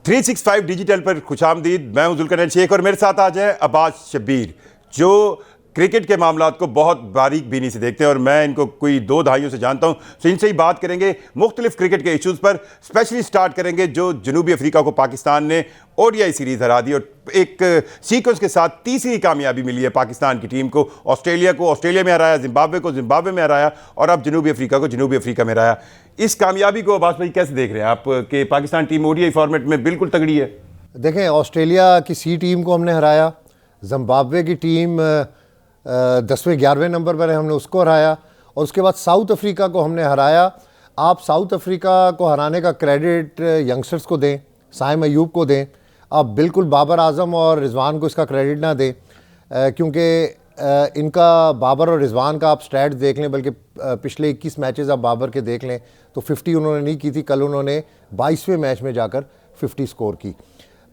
365 digital पर खुशामदीद। मैं हूं जुल्करनैन शेख और मेरे साथ आज है अब्बास शब्बीर, जो क्रिकेट के मामलात को बहुत बारीक बीनी से देखते हैं और मैं इनको कोई 2 दहाइयों से जानता हूं। तो इनसे ही बात करेंगे मुख्तलिफ क्रिकेट के इशूज़ पर। स्पेशली स्टार्ट करेंगे जो जनूबी अफ्रीका को पाकिस्तान ने ओडीआई सीरीज़ हरा दी और एक सीक्वेंस के साथ तीसरी कामयाबी मिली है पाकिस्तान की टीम को। ऑस्ट्रेलिया को ऑस्ट्रेलिया में हराया, जिम्बाब्वे को जिम्बाब्वे में हराया और अब जनूबी अफ्रीका को जनूबी अफ्रीका में हराया। इस कामयाबी को अब्बास भाई कैसे देख रहे हैं आप कि पाकिस्तान टीम ओडीआई फॉर्मेट में बिल्कुल तगड़ी है? देखें, ऑस्ट्रेलिया की सी टीम को हमने हराया, जिम्बाब्वे की टीम 10वें 11वें नंबर पर है, हमने उसको हराया और उसके बाद साउथ अफ्रीका को हमने हराया। आप साउथ अफ्रीका को हराने का क्रेडिट यंगस्टर्स को दें, साइम अयूब को दें, आप बिल्कुल बाबर आजम और रिजवान को इसका क्रेडिट ना दें, क्योंकि इनका बाबर और रिजवान का आप स्टैट्स देख लें, बल्कि पिछले 21 मैचेस आप बाबर के देख लें तो 50 उन्होंने नहीं की थी, कल उन्होंने 22वें मैच में जाकर 50 स्कोर की।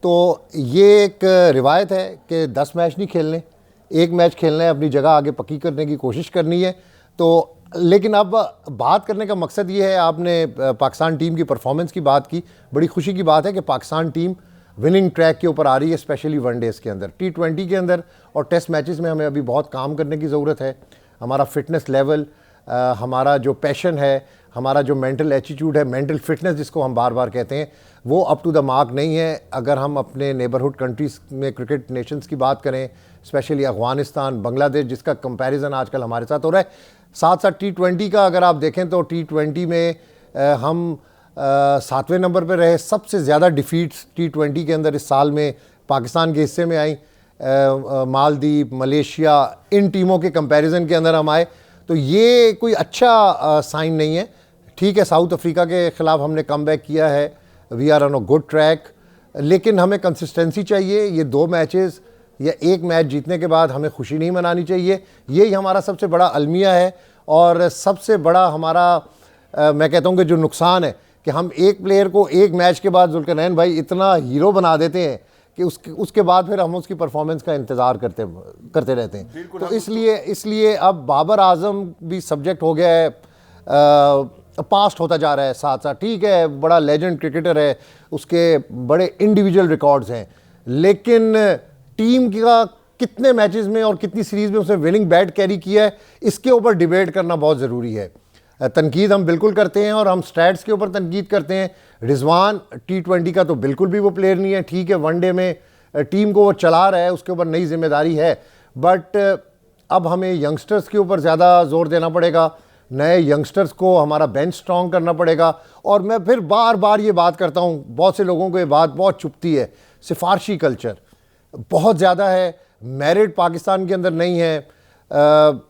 तो ये एक रिवायत है कि 10 मैच नहीं खेलने, एक मैच खेलना है, अपनी जगह आगे पक्की करने की कोशिश करनी है। तो लेकिन अब बात करने का मकसद ये है, आपने पाकिस्तान टीम की परफॉर्मेंस की बात की, बड़ी खुशी की बात है कि पाकिस्तान टीम विनिंग ट्रैक के ऊपर आ रही है, स्पेशली वनडेज़ के अंदर, T20 के अंदर और टेस्ट मैचेस में हमें अभी बहुत काम करने की ज़रूरत है। हमारा फिटनेस लेवल, हमारा जो पैशन है, हमारा जो मेंटल एटीट्यूड है, मेंटल फिटनेस जिसको हम बार बार कहते हैं, वो अप टू द मार्क नहीं है। अगर हम अपने नेबरहुड कंट्रीज़ में क्रिकेट नेशंस की बात करें, स्पेशली अफ़गानिस्तान, बांग्लादेश, जिसका कंपैरिजन आजकल हमारे साथ हो रहा है, साथ साथ T20 का अगर आप देखें तो T20 में हम 7वें नंबर पर रहे। सबसे ज़्यादा डिफीट्स T20 के अंदर इस साल में पाकिस्तान के हिस्से में आई। मालदीव, मलेशिया, इन टीमों के कंपैरिजन के अंदर हम आए, तो ये कोई अच्छा साइन नहीं है। ठीक है, साउथ अफ्रीका के ख़िलाफ़ हमने कमबैक किया है, we are on a good track, लेकिन हमें कंसिस्टेंसी चाहिए। ये 2 मैचेस या एक मैच जीतने के बाद हमें खुशी नहीं मनानी चाहिए। यही हमारा सबसे बड़ा अलमिया है और सबसे बड़ा हमारा मैं कहता हूँ कि जो नुकसान है कि हम एक प्लेयर को एक मैच के बाद जुल्करनैन भाई इतना हीरो बना देते हैं कि उसके बाद फिर हम उसकी परफॉर्मेंस का इंतज़ार करते रहते हैं। तो इसलिए अब बाबर आजम भी सब्जेक्ट हो गया है, पास्ट होता जा रहा है साथ साथ। ठीक है, बड़ा लेजेंड क्रिकेटर है, उसके बड़े इंडिविजुअल रिकॉर्ड्स हैं, लेकिन टीम का कितने मैचेस में और कितनी सीरीज़ में उसने विनिंग बैट कैरी किया है, इसके ऊपर डिबेट करना बहुत ज़रूरी है। तनकीद हम बिल्कुल करते हैं और हम स्टैट्स के ऊपर तनकीद करते हैं। रिजवान T20 का तो बिल्कुल भी वो प्लेयर नहीं है। ठीक है, वनडे में टीम को वो चला रहा है, उसके ऊपर नई जिम्मेदारी है, बट अब हमें यंगस्टर्स के ऊपर ज़्यादा जोर देना पड़ेगा। नए यंगस्टर्स को हमारा बेंच स्ट्रॉन्ग करना पड़ेगा। और मैं फिर बार बार ये बात करता हूँ, बहुत से लोगों को ये बात बहुत चुभती है, सिफारशी कल्चर बहुत ज़्यादा है, मेरिट पाकिस्तान के अंदर नहीं है,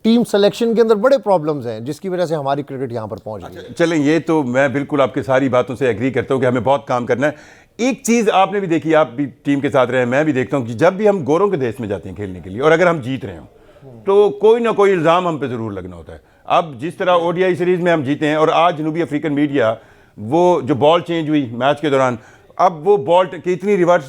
टीम सिलेक्शन के अंदर बड़े प्रॉब्लम्स हैं, जिसकी वजह से हमारी क्रिकेट यहाँ पर पहुँच गई है। चलें, ये तो मैं बिल्कुल आपकी सारी बातों से एग्री करता हूँ कि हमें बहुत काम करना है। एक चीज़ आपने भी देखी, आप भी टीम के साथ रहे, मैं भी देखता हूँ कि जब भी हम गोरों के देश में जाते हैं खेलने के लिए और अगर हम जीत रहे हों तो कोई ना कोई इल्ज़ाम हम पे ज़रूर लगना होता है। अब जिस तरह ओडीआई सीरीज़ में हम जीते हैं और आज जनूबी अफ्रीकन मीडिया, वो जो बॉल चेंज हुई मैच के दौरान, अब वो बॉल की इतनी रिवर्स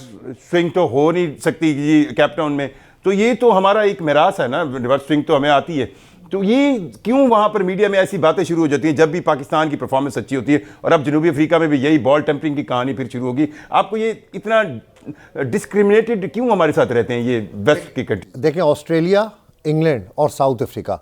स्विंग तो हो नहीं सकती जी कैपटाउन में, तो ये तो हमारा एक मिरास है ना, रिवर्स स्विंग तो हमें आती है। तो ये क्यों वहाँ पर मीडिया में ऐसी बातें शुरू हो जाती हैं जब भी पाकिस्तान की परफॉर्मेंस अच्छी होती है? और अब जनूबी अफ्रीका में भी यही बॉल टेम्परिंग की कहानी फिर शुरू होगी। आपको ये इतना डिस्क्रिमिनेटेड क्यों हमारे साथ रहते हैं ये वेस्ट क्रिकेट? देखें, ऑस्ट्रेलिया, इंग्लैंड और साउथ अफ्रीका,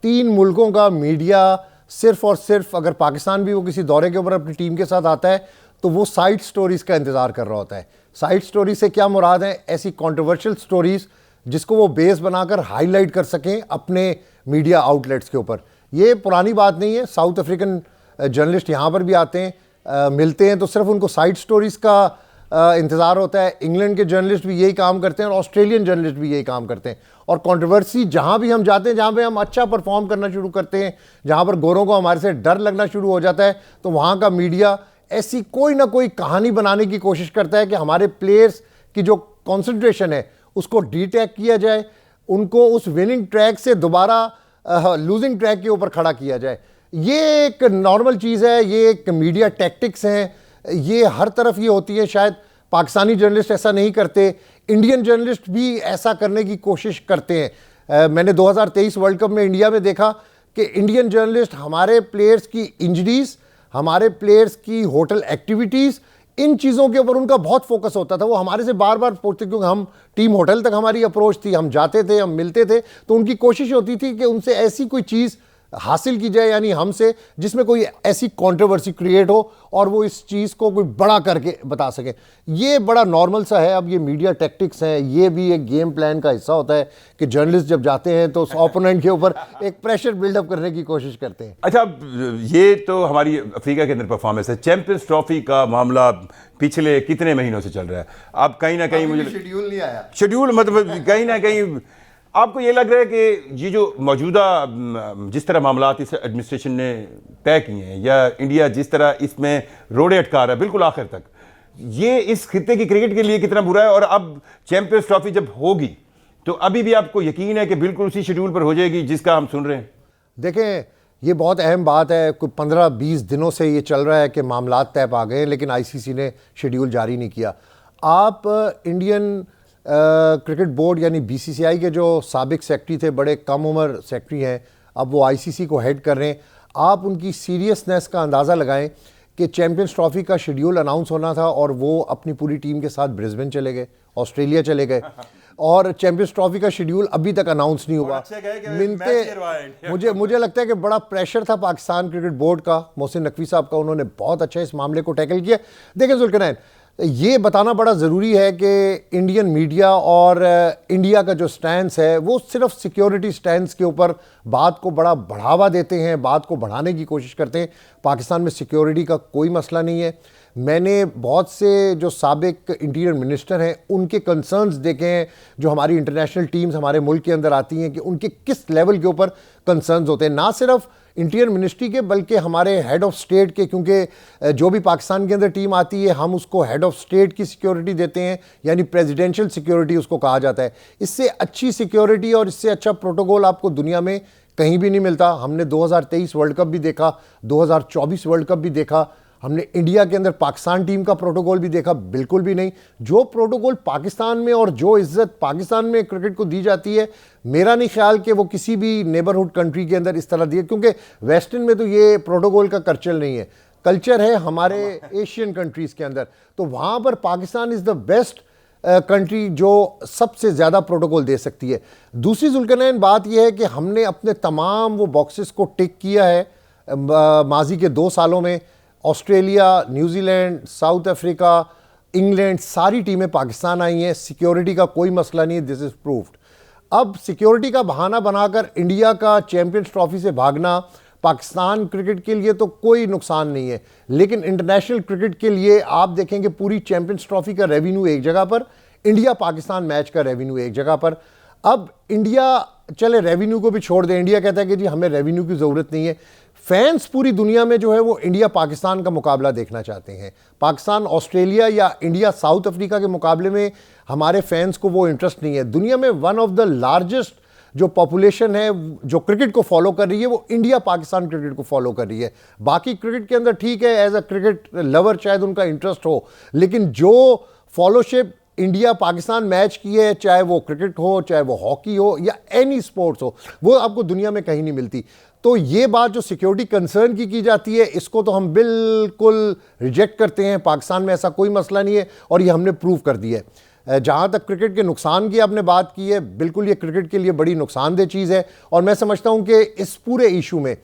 3 मुल्कों का मीडिया सिर्फ और सिर्फ, अगर पाकिस्तान भी वो किसी दौरे के ऊपर अपनी टीम के साथ आता है तो वो साइड स्टोरीज़ का इंतज़ार कर रहा होता है। साइड स्टोरी से क्या मुराद है? ऐसी कंट्रोवर्शियल स्टोरीज़ जिसको वो बेस बनाकर हाईलाइट कर सकें अपने मीडिया आउटलेट्स के ऊपर। ये पुरानी बात नहीं है। साउथ अफ्रीकन जर्नलिस्ट यहाँ पर भी आते हैं, मिलते हैं, तो सिर्फ उनको साइड स्टोरीज़ का इंतज़ार होता है। इंग्लैंड के जर्नलिस्ट भी यही काम करते हैं और ऑस्ट्रेलियन जर्नलिस्ट भी यही काम करते हैं। और कंट्रोवर्सी जहाँ भी हम जाते हैं, जहाँ पे हम अच्छा परफॉर्म करना शुरू करते हैं, जहाँ पर गोरों को हमारे से डर लगना शुरू हो जाता है, तो वहाँ का मीडिया ऐसी कोई ना कोई कहानी बनाने की कोशिश करता है कि हमारे प्लेयर्स की जो कॉन्सेंट्रेशन है उसको डिटैक किया जाए, उनको उस विनिंग ट्रैक से दोबारा लूजिंग ट्रैक के ऊपर खड़ा किया जाए। ये एक नॉर्मल चीज़ है, ये एक मीडिया टैक्टिक्स हैं, ये हर तरफ ये होती है। शायद पाकिस्तानी जर्नलिस्ट ऐसा नहीं करते, इंडियन जर्नलिस्ट भी ऐसा करने की कोशिश करते हैं। मैंने 2023 वर्ल्ड कप में इंडिया में देखा कि इंडियन जर्नलिस्ट हमारे प्लेयर्स की इंजरीज, हमारे प्लेयर्स की होटल एक्टिविटीज़, इन चीज़ों के ऊपर उनका बहुत फोकस होता था। वो हमारे से बार बार पूछते, क्योंकि हम टीम होटल तक हमारी अप्रोच थी, हम जाते थे, हम मिलते थे, तो उनकी कोशिश होती थी कि उनसे ऐसी कोई चीज़ हासिल की जाए, यानी हमसे, जिसमें कोई ऐसी कंट्रोवर्सी क्रिएट हो और वो इस चीज़ को कोई बड़ा करके बता सके। ये बड़ा नॉर्मल सा है। अब ये मीडिया टैक्टिक्स हैं, ये भी एक गेम प्लान का हिस्सा होता है कि जर्नलिस्ट जब जाते हैं तो उस ओपोनेंट के ऊपर एक प्रेशर बिल्डअप करने की कोशिश करते हैं। अच्छा, ये तो हमारी अफ्रीका के अंदर परफॉर्मेंस है। चैंपियंस ट्रॉफी का मामला पिछले कितने महीनों से चल रहा है। अब कहीं ना कहीं मुझे शेड्यूल नहीं आया, शेड्यूल मतलब कहीं ना कहीं आपको ये लग रहा है कि ये जो मौजूदा जिस तरह मामलात इस एडमिनिस्ट्रेशन ने तय किए हैं, या इंडिया जिस तरह इसमें रोड़े अटका रहा है बिल्कुल आखिर तक, ये इस खित्ते की क्रिकेट के लिए कितना बुरा है। और अब चैंपियंस ट्रॉफी जब होगी तो अभी भी आपको यकीन है कि बिल्कुल उसी शेड्यूल पर हो जाएगी जिसका हम सुन रहे हैं? देखें, ये बहुत अहम बात है। कोई 15-20 दिनों से ये चल रहा है कि मामलात तय पा गए हैं, लेकिन आईसीसी ने शेड्यूल जारी नहीं किया। आप इंडियन क्रिकेट बोर्ड यानी बीसीसीआई के जो साबिक सेक्रेटरी थे, बड़े कम उम्र सेक्रेटरी हैं, अब वो आईसीसी को हेड कर रहे हैं। आप उनकी सीरियसनेस का अंदाज़ा लगाएं कि चैंपियंस ट्रॉफी का शेड्यूल अनाउंस होना था और वो अपनी पूरी टीम के साथ ब्रिस्बेन चले गए, ऑस्ट्रेलिया चले गए, और चैंपियंस ट्रॉफी का शेड्यूल अभी तक अनाउंस नहीं हुआ। मिलते मुझे लगता है कि बड़ा प्रेशर था पाकिस्तान क्रिकेट बोर्ड का, मोहसिन नकवी साहब का। उन्होंने बहुत अच्छा इस मामले को टैकल किया। देखिए जुल्करनैन, ये बताना बड़ा ज़रूरी है कि इंडियन मीडिया और इंडिया का जो स्टैंस है वो सिर्फ सिक्योरिटी स्टैंस के ऊपर बात को बड़ा बढ़ावा देते हैं, बात को बढ़ाने की कोशिश करते हैं। पाकिस्तान में सिक्योरिटी का कोई मसला नहीं है। मैंने बहुत से जो साबिक इंटीरियर मिनिस्टर हैं उनके कंसर्न्स देखे हैं, जो हमारी इंटरनेशनल टीम्स हमारे मुल्क के अंदर आती हैं, कि उनके किस लेवल के ऊपर कंसर्न्स होते हैं, ना सिर्फ इंटीरियर मिनिस्ट्री के बल्कि हमारे हेड ऑफ स्टेट के, क्योंकि जो भी पाकिस्तान के अंदर टीम आती है हम उसको हेड ऑफ स्टेट की सिक्योरिटी देते हैं, यानी प्रेसिडेंशियल सिक्योरिटी उसको कहा जाता है। इससे अच्छी सिक्योरिटी और इससे अच्छा प्रोटोकॉल आपको दुनिया में कहीं भी नहीं मिलता। हमने 2023 वर्ल्ड कप भी देखा, 2024 वर्ल्ड कप भी देखा, हमने इंडिया के अंदर पाकिस्तान टीम का प्रोटोकॉल भी देखा, बिल्कुल भी नहीं। जो प्रोटोकॉल पाकिस्तान में और जो इज्जत पाकिस्तान में क्रिकेट को दी जाती है, मेरा नहीं ख्याल कि वो किसी भी नेबरहुड कंट्री के अंदर इस तरह दी है, क्योंकि वेस्टर्न में तो ये प्रोटोकॉल का कल्चर नहीं है। कल्चर है हमारे एशियन कंट्रीज़ के अंदर, तो वहाँ पर Pakistan is the best country जो सबसे ज़्यादा प्रोटोकॉल दे सकती है। दूसरी जुल्करनैन बात यह है कि हमने अपने तमाम वो बॉक्सेस को टिक किया है माजी के 2 सालों में। Australia, New Zealand, south Africa, England, सारी टीमें पाकिस्तान आई हैं। सिक्योरिटी का कोई मसला नहीं है, दिस इज़ प्रूव्ड। अब सिक्योरिटी का बहाना बनाकर इंडिया का चैंपियंस ट्रॉफी से भागना पाकिस्तान क्रिकेट के लिए तो कोई नुकसान नहीं है, लेकिन इंटरनेशनल क्रिकेट के लिए आप देखेंगे पूरी चैंपियंस ट्रॉफी का रेवेन्यू एक जगह पर, इंडिया पाकिस्तान मैच का रेवेन्यू एक जगह पर। अब इंडिया, चले रेवेन्यू को भी छोड़ दें, इंडिया कहता है कि जी हमें रेवेन्यू की ज़रूरत नहीं है। फैंस पूरी दुनिया में जो है वो इंडिया पाकिस्तान का मुकाबला देखना चाहते हैं। पाकिस्तान ऑस्ट्रेलिया या इंडिया साउथ अफ्रीका के मुकाबले में हमारे फैंस को वो इंटरेस्ट नहीं है। दुनिया में वन ऑफ द लार्जेस्ट जो पॉपुलेशन है जो क्रिकेट को फॉलो कर रही है वो इंडिया पाकिस्तान क्रिकेट को फॉलो कर रही है। बाकी क्रिकेट के अंदर ठीक है, एज अ क्रिकेट लवर शायद उनका इंटरेस्ट हो, लेकिन जो फॉलोशिप इंडिया पाकिस्तान मैच की है, चाहे वो क्रिकेट हो, चाहे वो हॉकी हो या एनी स्पोर्ट्स हो, वो आपको दुनिया में कहीं नहीं मिलती। तो ये बात जो सिक्योरिटी कंसर्न की जाती है, इसको तो हम बिल्कुल रिजेक्ट करते हैं। पाकिस्तान में ऐसा कोई मसला नहीं है और ये हमने प्रूव कर दिया है। जहाँ तक क्रिकेट के नुकसान की आपने बात की है, बिल्कुल ये क्रिकेट के लिए बड़ी नुकसानदेह चीज़ है। और मैं समझता हूँ कि इस पूरे इशू में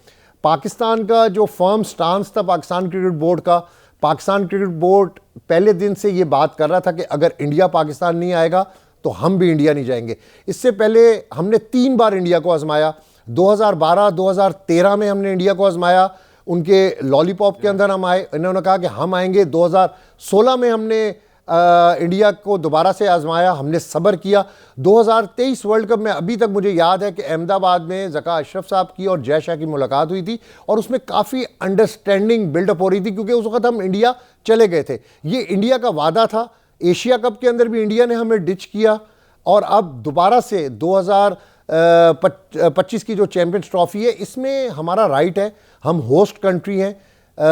पाकिस्तान का जो फर्म स्टांस था पाकिस्तान क्रिकेट बोर्ड का, पाकिस्तान क्रिकेट बोर्ड पहले दिन से ये बात कर रहा था कि अगर इंडिया पाकिस्तान नहीं आएगा तो हम भी इंडिया नहीं जाएंगे। इससे पहले हमने 3 बार इंडिया को आजमाया। 2012, 2013 में हमने इंडिया को आजमाया, उनके लॉलीपॉप के अंदर हम आए, इन्होंने कहा कि हम आएंगे। 2016 में हमने इंडिया को दोबारा से आजमाया, हमने सब्र किया। 2023 वर्ल्ड कप में अभी तक मुझे याद है कि अहमदाबाद में ज़का अशरफ साहब की और जय शाह की मुलाकात हुई थी और उसमें काफ़ी अंडरस्टैंडिंग बिल्डअप हो रही थी, क्योंकि उस वक्त हम इंडिया चले गए थे। ये इंडिया का वादा था। एशिया कप के अंदर भी इंडिया ने हमें डिच किया और अब दोबारा से 2025 की जो चैंपियंस ट्रॉफी है, इसमें हमारा राइट है, हम होस्ट कंट्री हैं।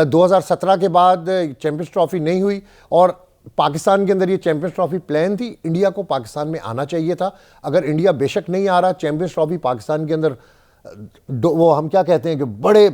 2017 के बाद चैंपियंस ट्रॉफी नहीं हुई और पाकिस्तान के अंदर ये चैंपियंस ट्रॉफी प्लान थी। इंडिया को पाकिस्तान में आना चाहिए था। अगर इंडिया बेशक नहीं आ रहा, चैंपियंस ट्रॉफी पाकिस्तान के अंदर वो हम क्या कहते हैं कि बड़े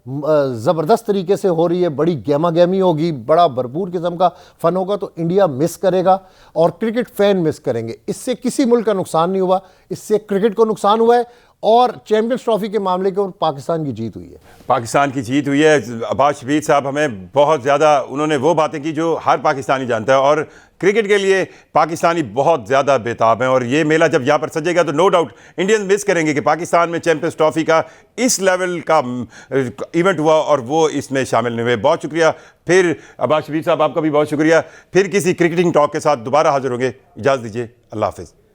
ज़बरदस्त तरीके से हो रही है, बड़ी गहमा गहमी होगी, बड़ा भरपूर किस्म का फन होगा, तो इंडिया मिस करेगा और क्रिकेट फैन मिस करेंगे। इससे किसी मुल्क का नुकसान नहीं हुआ, इससे क्रिकेट को नुकसान हुआ है और चैंपियंस ट्रॉफी के मामले के ऊपर पाकिस्तान की जीत हुई है। पाकिस्तान की जीत हुई है। अब्बास शबीर साहब हमें बहुत ज़्यादा उन्होंने वो बातें की जो हर पाकिस्तानी जानता है, और क्रिकेट के लिए पाकिस्तानी बहुत ज़्यादा बेताब हैं, और ये मेला जब यहाँ पर सजेगा तो नो डाउट इंडियंस मिस करेंगे कि पाकिस्तान में चैंपियंस ट्रॉफी का इस लेवल का इवेंट हुआ और वो इसमें शामिल नहीं हुए। बहुत शुक्रिया। फिर अब्बास शबीर साहब आपका भी बहुत शुक्रिया। फिर किसी क्रिकेटिंग टॉक के साथ दोबारा हाजिर होंगे। इजाज़त दीजिए। अल्लाह हाफ़िज़।